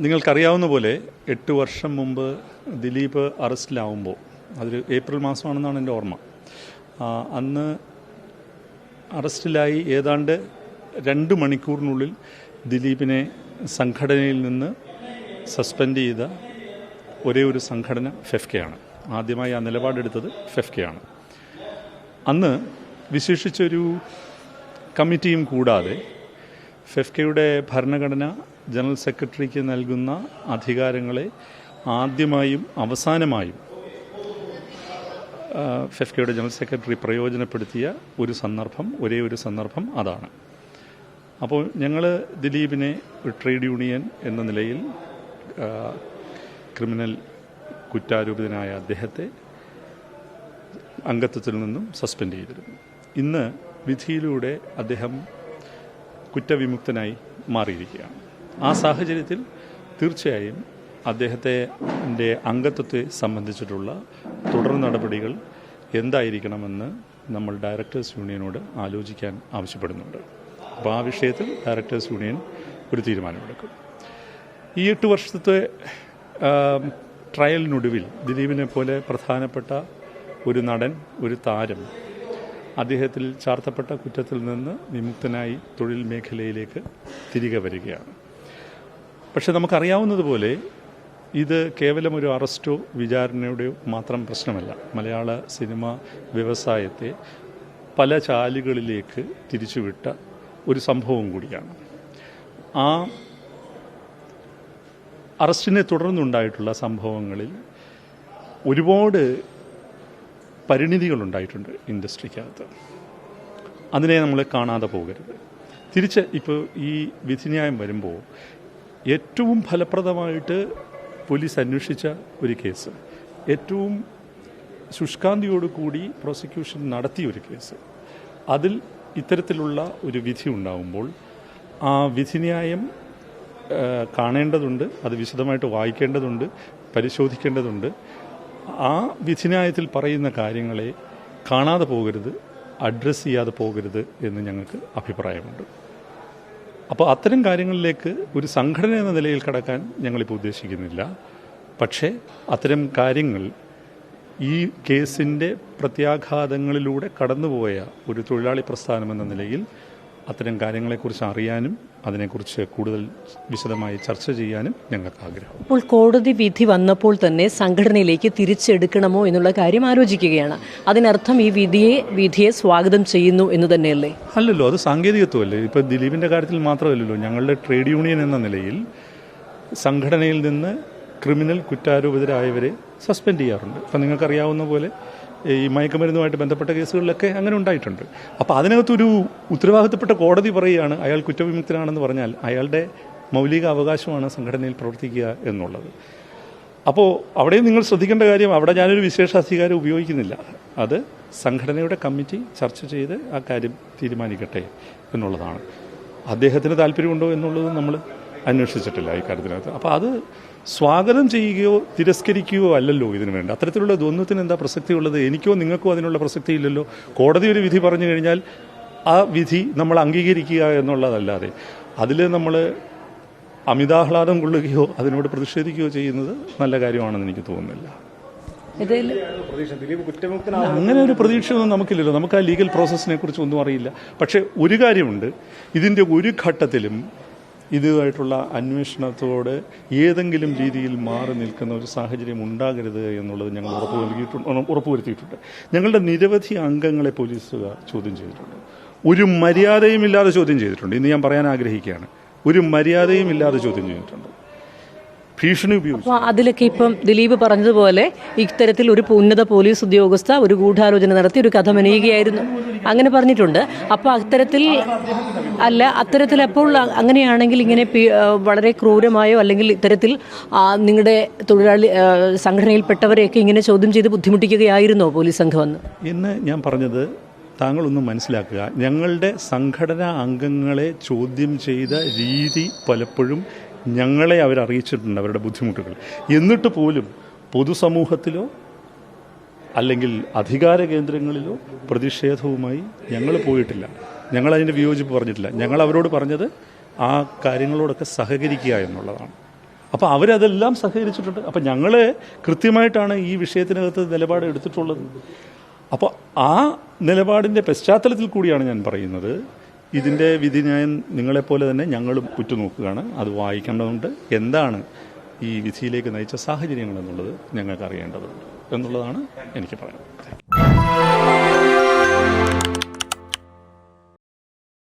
നിങ്ങൾക്കറിയാവുന്ന പോലെ 8 വർഷം മുമ്പ് ദിലീപ് അറസ്റ്റിലാവുമ്പോൾ അതൊരു ഏപ്രിൽ മാസമാണെന്നാണ് എൻ്റെ ഓർമ്മ. അന്ന് അറസ്റ്റിലായി ഏതാണ്ട് 2 മണിക്കൂറിനുള്ളിൽ ദിലീപിനെ സംഘടനയിൽ നിന്ന് സസ്പെൻഡ് ചെയ്ത ഒരേ ഒരു സംഘടന ഫെഫ്കയാണ്. ആദ്യമായി ആ നിലപാടെടുത്തത് ഫെഫ്കയാണ്. അന്ന് വിശേഷിച്ചൊരു കമ്മിറ്റിയും കൂടാതെ ഫെഫ്കയുടെ ഭരണഘടന ജനറൽ സെക്രട്ടറിക്ക് നൽകുന്ന അധികാരങ്ങളെ ആദ്യമായും അവസാനമായും ഫെഫ്കയുടെ ജനറൽ സെക്രട്ടറി പ്രയോജനപ്പെടുത്തിയ ഒരേ ഒരു സന്ദർഭം അതാണ്. അപ്പോൾ ഞങ്ങൾ ദിലീപിനെ ഒരു ട്രേഡ് യൂണിയൻ എന്ന നിലയിൽ ക്രിമിനൽ കുറ്റാരോപിതനായ അദ്ദേഹത്തെ അംഗത്വത്തിൽ നിന്നും സസ്പെൻഡ് ചെയ്തിരുന്നു. ഇന്ന് വിധിയിലൂടെ അദ്ദേഹം കുറ്റവിമുക്തനായി മാറിയിരിക്കുകയാണ്. ആ സാഹചര്യത്തിൽ തീർച്ചയായും അദ്ദേഹത്തിൻ്റെ അംഗത്വത്തെ സംബന്ധിച്ചിട്ടുള്ള തുടർ നടപടികൾ എന്തായിരിക്കണമെന്ന് നമ്മൾ ഡയറക്ടേഴ്സ് യൂണിയനോട് ആലോചിക്കാൻ ആവശ്യപ്പെടുന്നുണ്ട്. അപ്പോൾ ആ വിഷയത്തിൽ ഡയറക്ടേഴ്സ് യൂണിയൻ ഒരു തീരുമാനമെടുക്കും. ഈ 8 വർഷത്തെ ട്രയലിനൊടുവിൽ ദിലീപിനെ പോലെ പ്രധാനപ്പെട്ട ഒരു നടൻ, ഒരു താരം അദ്ദേഹത്തിൽ ചാർത്തപ്പെട്ട കുറ്റത്തിൽ നിന്ന് വിമുക്തനായി തൊഴിൽ മേഖലയിലേക്ക് തിരികെ വരികയാണ്. പക്ഷെ നമുക്കറിയാവുന്നതുപോലെ ഇത് കേവലം ഒരു അറസ്റ്റോ വിചാരണയുടെയോ മാത്രം പ്രശ്നമല്ല. മലയാള സിനിമ വ്യവസായത്തെ പല ചാലുകളിലേക്ക് തിരിച്ചുവിട്ട ഒരു സംഭവം കൂടിയാണ്. ആ അറസ്റ്റിനെ തുടർന്നുണ്ടായിട്ടുള്ള സംഭവങ്ങളിൽ ഒരുപാട് പരിണിതികളുണ്ടായിട്ടുണ്ട് ഇൻഡസ്ട്രിക്കകത്ത്. അതിനെ നമ്മൾ കാണാതെ പോകരുത്. തിരിച്ച് ഇപ്പോൾ ഈ വിധിന്യായം വരുമ്പോൾ ഏറ്റവും ഫലപ്രദമായിട്ട് പോലീസ് അന്വേഷിച്ച ഒരു കേസ്, ഏറ്റവും ശുഷ്കാന്തിയോടുകൂടി പ്രോസിക്യൂഷൻ നടത്തിയ ഒരു കേസ്, അതിൽ ഇത്തരത്തിലുള്ള ഒരു വിധി ഉണ്ടാകുമ്പോൾ ആ വിധിന്യായം കാണേണ്ടതുണ്ട്, അത് വിശദമായിട്ട് വായിക്കേണ്ടതുണ്ട്, പരിശോധിക്കേണ്ടതുണ്ട്. ആ വിധിന്യായത്തിൽ പറയുന്ന കാര്യങ്ങളെ കാണാതെ പോകരുത്, അഡ്രസ്സ് ചെയ്യാതെ പോകരുത് എന്ന് ഞങ്ങൾക്ക് അഭിപ്രായമുണ്ട്. അപ്പോൾ അത്തരം കാര്യങ്ങളിലേക്ക് ഒരു സംഘടന എന്ന നിലയിൽ കടക്കാൻ ഞങ്ങളിപ്പോൾ ഉദ്ദേശിക്കുന്നില്ല. പക്ഷേ അത്തരം കാര്യങ്ങൾ ഈ കേസിൻ്റെ പ്രത്യാഘാതങ്ങളിലൂടെ കടന്നുപോയ ഒരു തൊഴിലാളി പ്രസ്ഥാനം എന്ന നിലയിൽ അത്തരം കാര്യങ്ങളെക്കുറിച്ച് അറിയാനും അതിനെക്കുറിച്ച് കൂടുതൽ വിശദമായി ചർച്ച ചെയ്യാനും ഞങ്ങൾക്ക് ആഗ്രഹം. അപ്പോൾ കോടതി വിധി വന്നപ്പോൾ തന്നെ സംഘടനയിലേക്ക് തിരിച്ചെടുക്കണമോ എന്നുള്ള കാര്യം ആലോചിക്കുകയാണ്. അതിനർത്ഥം ഈ വിധിയെ സ്വാഗതം ചെയ്യുന്നു എന്ന് തന്നെയല്ലേ? അല്ലല്ലോ, അത് സാങ്കേതികത്വമല്ലേ. ഇപ്പോൾ ദിലീപിൻ്റെ കാര്യത്തിൽ മാത്രമല്ലല്ലോ, ഞങ്ങളുടെ ട്രേഡ് യൂണിയൻ എന്ന നിലയിൽ സംഘടനയിൽ നിന്ന് ക്രിമിനൽ കുറ്റാരോപിതരായവരെ സസ്പെൻഡ് ചെയ്യാറുണ്ട്. ഇപ്പം നിങ്ങൾക്കറിയാവുന്ന പോലെ ഈ മയക്കുമരുന്നുമായിട്ട് ബന്ധപ്പെട്ട കേസുകളിലൊക്കെ അങ്ങനെ ഉണ്ടായിട്ടുണ്ട്. അപ്പോൾ അതിനകത്തൊരു ഉത്തരവാദിത്തപ്പെട്ട കോടതി പറയുകയാണ് അയാൾ കുറ്റവിമുക്തനാണെന്ന് പറഞ്ഞാൽ അയാളുടെ മൗലിക അവകാശമാണ് സംഘടനയിൽ പ്രവർത്തിക്കുക എന്നുള്ളത്. അപ്പോൾ അവിടെ നിങ്ങൾ ശ്രദ്ധിക്കേണ്ട കാര്യം, അവിടെ ഞാനൊരു വിശേഷാധികാരം ഉപയോഗിക്കുന്നില്ല. അത് സംഘടനയുടെ കമ്മിറ്റി ചർച്ച ചെയ്ത് ആ കാര്യം തീരുമാനിക്കട്ടെ എന്നുള്ളതാണ്. അദ്ദേഹത്തിന് താല്പര്യമുണ്ടോ എന്നുള്ളത് നമ്മൾ അന്വേഷിച്ചിട്ടില്ല ഈ കാര്യത്തിനകത്ത്. അപ്പോൾ അത് സ്വാഗതം ചെയ്യുകയോ തിരസ്കരിക്കുകയോ അല്ലല്ലോ ഇതിനു വേണ്ട. അത്തരത്തിലുള്ള ദ്വന്ദ്വത്തിന് എന്താ പ്രസക്തിയുള്ളത്? എനിക്കോ നിങ്ങൾക്കോ അതിനുള്ള പ്രസക്തിയില്ലല്ലോ. കോടതി ഒരു വിധി പറഞ്ഞു കഴിഞ്ഞാൽ ആ വിധി നമ്മൾ അംഗീകരിക്കുക എന്നുള്ളതല്ലാതെ അതിൽ നമ്മൾ അമിതാഹ്ലാദം കൊള്ളുകയോ അതിനോട് പ്രതിഷേധിക്കുകയോ ചെയ്യുന്നത് നല്ല കാര്യമാണെന്ന് എനിക്ക് തോന്നുന്നില്ല. അങ്ങനെ ഒരു പ്രതീക്ഷയൊന്നും നമുക്കില്ലല്ലോ. നമുക്ക് ആ ലീഗൽ പ്രോസസ്സിനെ കുറിച്ച് ഒന്നും അറിയില്ല. പക്ഷേ ഒരു കാര്യമുണ്ട്, ഇതിൻ്റെ ഒരു ഘട്ടത്തിലും ഇതുമായിട്ടുള്ള അന്വേഷണത്തോട് ഏതെങ്കിലും രീതിയിൽ മാറി നിൽക്കുന്ന ഒരു സാഹചര്യം ഉണ്ടാകരുത് എന്നുള്ളത് ഞങ്ങൾ ഉറപ്പുവരുത്തിയിട്ടുണ്ട്. ഞങ്ങളുടെ നിരവധി അംഗങ്ങളെ പോലീസുകാർ ചോദ്യം ചെയ്തിട്ടുണ്ട്. ഒരു മര്യാദയും ഇല്ലാതെ ചോദ്യം ചെയ്തിട്ടുണ്ട്. ഇന്ന് ഞാൻ പറയാൻ ആഗ്രഹിക്കുകയാണ്, ഒരു മര്യാദയും ഇല്ലാതെ ചോദ്യം ചെയ്തിട്ടുണ്ട്. ഭീഷണി ഉപയോഗിച്ചു. അതിലൊക്കെ ഇപ്പം ദിലീപ് പറഞ്ഞതുപോലെ ഇത്തരത്തിൽ ഒരു ഉന്നത പോലീസ് ഉദ്യോഗസ്ഥ ഒരു ഗൂഢാലോചന നടത്തി ഒരു കഥ മെനയുകയായിരുന്നു അങ്ങനെ പറഞ്ഞിട്ടുണ്ട്. അപ്പോൾ അത്തരത്തിൽ അപ്പോൾ അങ്ങനെയാണെങ്കിൽ ഇങ്ങനെ വളരെ ക്രൂരമായോ അല്ലെങ്കിൽ ഇത്തരത്തിൽ നിങ്ങളുടെ തൊഴിലാളി സംഘടനയിൽപ്പെട്ടവരെയൊക്കെ ഇങ്ങനെ ചോദ്യം ചെയ്ത് ബുദ്ധിമുട്ടിക്കുകയായിരുന്നോ പോലീസ് സംഘം എന്ന്? ഇന്ന് ഞാൻ പറഞ്ഞത് താങ്കളൊന്ന് മനസ്സിലാക്കുക. ഞങ്ങളുടെ സംഘടനാ അംഗങ്ങളെ ചോദ്യം ചെയ്ത രീതി പലപ്പോഴും ഞങ്ങളെ അവരറിയിച്ചിട്ടുണ്ട്, അവരുടെ ബുദ്ധിമുട്ടുകൾ. എന്നിട്ട് പോലും പൊതുസമൂഹത്തിലോ അല്ലെങ്കിൽ അധികാര കേന്ദ്രങ്ങളിലോ പ്രതിഷേധവുമായി ഞങ്ങൾ പോയിട്ടില്ല. ഞങ്ങളതിൻ്റെ വിയോജിപ്പ് പറഞ്ഞിട്ടില്ല. ഞങ്ങൾ അവരോട് പറഞ്ഞത് ആ കാര്യങ്ങളോടൊക്കെ സഹകരിക്കുക എന്നുള്ളതാണ്. അപ്പോൾ അവരതെല്ലാം സഹകരിച്ചിട്ടുണ്ട്. അപ്പോൾ ഞങ്ങൾ കൃത്യമായിട്ടാണ് ഈ വിഷയത്തിനകത്ത് നിലപാട് എടുത്തിട്ടുള്ളത്. അപ്പോൾ ആ നിലപാടിൻ്റെ പശ്ചാത്തലത്തിൽ കൂടിയാണ് ഞാൻ പറയുന്നത്, ഇതിൻ്റെ വിധിന്യായം നിങ്ങളെപ്പോലെ തന്നെ ഞങ്ങളും ഉറ്റുനോക്കുകയാണ്. അത് വായിക്കേണ്ടതുണ്ട്. എന്താണ് ഈ വിധിയിലേക്ക് നയിച്ച സാഹചര്യങ്ങൾ എന്നുള്ളത് ഞങ്ങൾക്ക് അറിയേണ്ടതുണ്ട് എന്നുള്ളതാണ് എനിക്ക് പറയുന്നത്.